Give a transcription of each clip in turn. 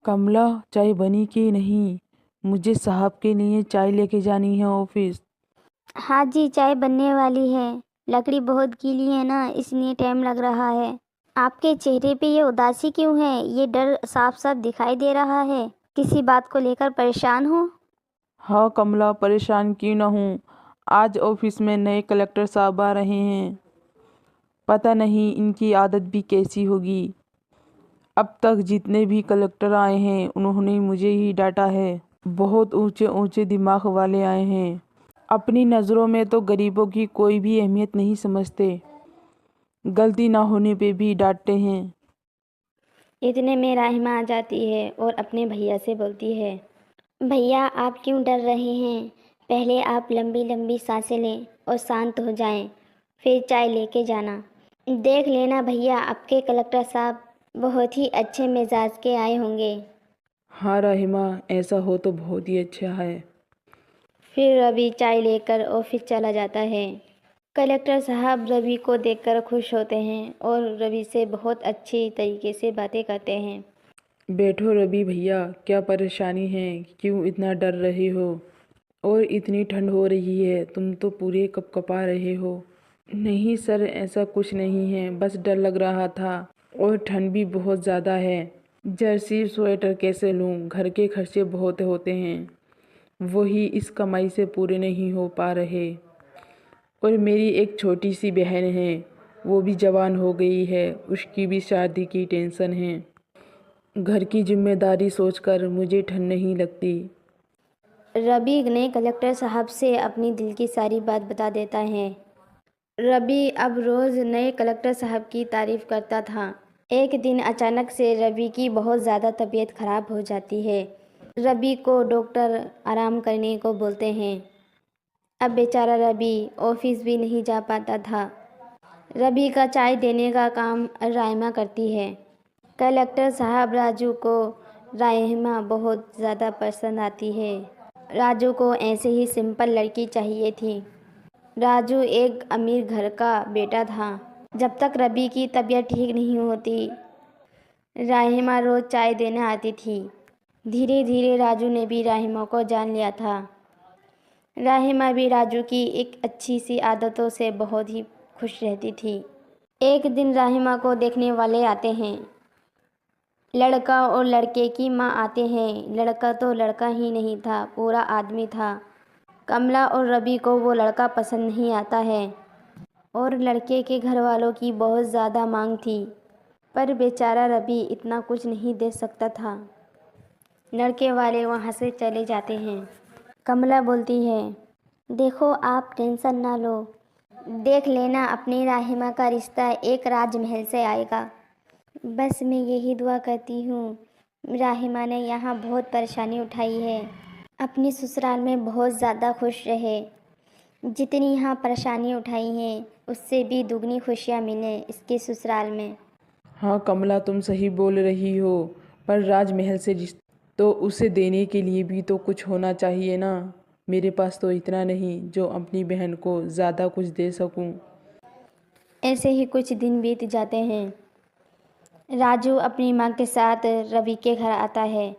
कमला, चाय बनी कि नहीं? मुझे साहब के लिए चाय लेके जानी है ऑफिस। हाँ जी, चाय बनने वाली है। लकड़ी बहुत गीली है ना, इसलिए टाइम लग रहा है। आपके चेहरे पे ये उदासी क्यों है? ये डर साफ साफ दिखाई दे रहा है। किसी बात को लेकर परेशान हो? हाँ कमला, परेशान क्यों ना हूँ। आज ऑफिस में नए कलेक्टर साहब आ रहे हैं। पता नहीं इनकी आदत भी कैसी होगी। अब तक जितने भी कलेक्टर आए हैं उन्होंने मुझे ही डांटा है। बहुत ऊंचे ऊंचे दिमाग वाले आए हैं। अपनी नज़रों में तो गरीबों की कोई भी अहमियत नहीं समझते। गलती ना होने पे भी डांटते हैं। इतने में राहिमा आ जाती है और अपने भैया से बोलती है, भैया आप क्यों डर रहे हैं? पहले आप लंबी लंबी सांसें लें और शांत हो जाएं, फिर चाय लेके जाना। देख लेना भैया, आपके कलेक्टर साहब बहुत ही अच्छे मिजाज के आए होंगे। हाँ रहीमा, ऐसा हो तो बहुत ही अच्छा है। फिर रवि चाय लेकर ऑफिस चला जाता है। कलेक्टर साहब रवि को देखकर खुश होते हैं और रवि से बहुत अच्छी तरीके से बातें करते हैं। बैठो रवि भैया, क्या परेशानी है? क्यों इतना डर रहे हो? और इतनी ठंड हो रही है, तुम तो पूरे कपकपा रहे हो। नहीं सर, ऐसा कुछ नहीं है, बस डर लग रहा था और ठंड भी बहुत ज़्यादा है। जर्सी स्वेटर कैसे लूँ? घर के खर्चे बहुत होते हैं, वही इस कमाई से पूरे नहीं हो पा रहे। और मेरी एक छोटी सी बहन है, वो भी जवान हो गई है, उसकी भी शादी की टेंशन है। घर की जिम्मेदारी सोचकर मुझे ठंड नहीं लगती। रवि ने कलेक्टर साहब से अपनी दिल की सारी बात बता देता है। रवि अब रोज़ नए कलेक्टर साहब की तारीफ करता था। एक दिन अचानक से रवि की बहुत ज़्यादा तबीयत खराब हो जाती है। रवि को डॉक्टर आराम करने को बोलते हैं। अब बेचारा रवि ऑफिस भी नहीं जा पाता था। रवि का चाय देने का काम राइमा करती है। कलेक्टर साहब राजू को राइमा बहुत ज़्यादा पसंद आती है। राजू को ऐसे ही सिंपल लड़की चाहिए थी। राजू एक अमीर घर का बेटा था। जब तक रवि की तबीयत ठीक नहीं होती, राहिमा रोज़ चाय देने आती थी। धीरे धीरे राजू ने भी राहिमा को जान लिया था। राहिमा भी राजू की एक अच्छी सी आदतों से बहुत ही खुश रहती थी। एक दिन राहिमा को देखने वाले आते हैं। लड़का और लड़के की माँ आते हैं। लड़का तो लड़का ही नहीं था, पूरा आदमी था। कमला और रवि को वो लड़का पसंद नहीं आता है और लड़के के घर वालों की बहुत ज़्यादा मांग थी, पर बेचारा रवि इतना कुछ नहीं दे सकता था। लड़के वाले वहाँ से चले जाते हैं। कमला बोलती है, देखो आप टेंशन ना लो, देख लेना अपनी राहिमा का रिश्ता एक राजमहल से आएगा। बस मैं यही दुआ करती हूँ, राहिमा ने यहाँ बहुत परेशानी उठाई है, अपनी ससुराल में बहुत ज़्यादा खुश रहे। जितनी यहाँ परेशानी उठाई हैं उससे भी दुगनी खुशियाँ मिलें इसके ससुराल में। हाँ कमला, तुम सही बोल रही हो, पर राजमहल से तो उसे देने के लिए भी तो कुछ होना चाहिए ना। मेरे पास तो इतना नहीं जो अपनी बहन को ज़्यादा कुछ दे सकूं। ऐसे ही कुछ दिन बीत जाते हैं। राजू अपनी माँ के साथ रवि के घर आता है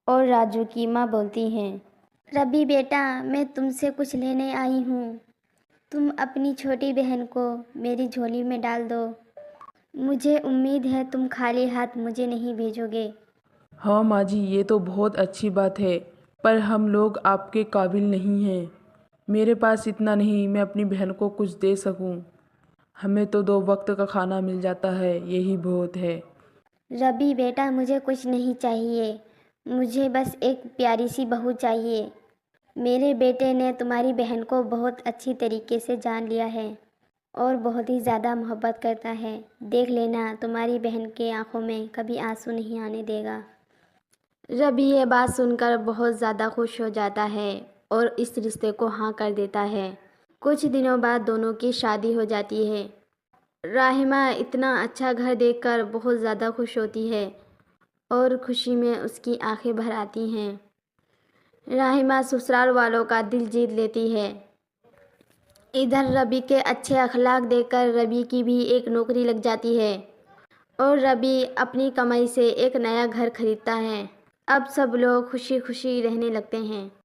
और राजू की माँ बोलती हैं, रवि बेटा, मैं तुमसे कुछ लेने आई हूँ। तुम अपनी छोटी बहन को मेरी झोली में डाल दो। मुझे उम्मीद है तुम खाली हाथ मुझे नहीं भेजोगे। हाँ माँ जी, ये तो बहुत अच्छी बात है, पर हम लोग आपके काबिल नहीं हैं। मेरे पास इतना नहीं मैं अपनी बहन को कुछ दे सकूं। हमें तो 2 वक्त का खाना मिल जाता है, यही बहुत है। रवि बेटा, मुझे कुछ नहीं चाहिए, मुझे बस एक प्यारी सी बहू चाहिए। मेरे बेटे ने तुम्हारी बहन को बहुत अच्छी तरीके से जान लिया है और बहुत ही ज़्यादा मोहब्बत करता है। देख लेना तुम्हारी बहन के आंखों में कभी आंसू नहीं आने देगा। रवि ये बात सुनकर बहुत ज़्यादा खुश हो जाता है और इस रिश्ते को हाँ कर देता है। कुछ दिनों बाद दोनों की शादी हो जाती है। राहिमा इतना अच्छा घर देखकर बहुत ज़्यादा खुश होती है और खुशी में उसकी आंखें भर आती हैं। राहिमा ससुराल वालों का दिल जीत लेती है। इधर रवि के अच्छे अखलाक देखकर रवि की भी एक नौकरी लग जाती है और रवि अपनी कमाई से एक नया घर खरीदता है। अब सब लोग खुशी खुशी रहने लगते हैं।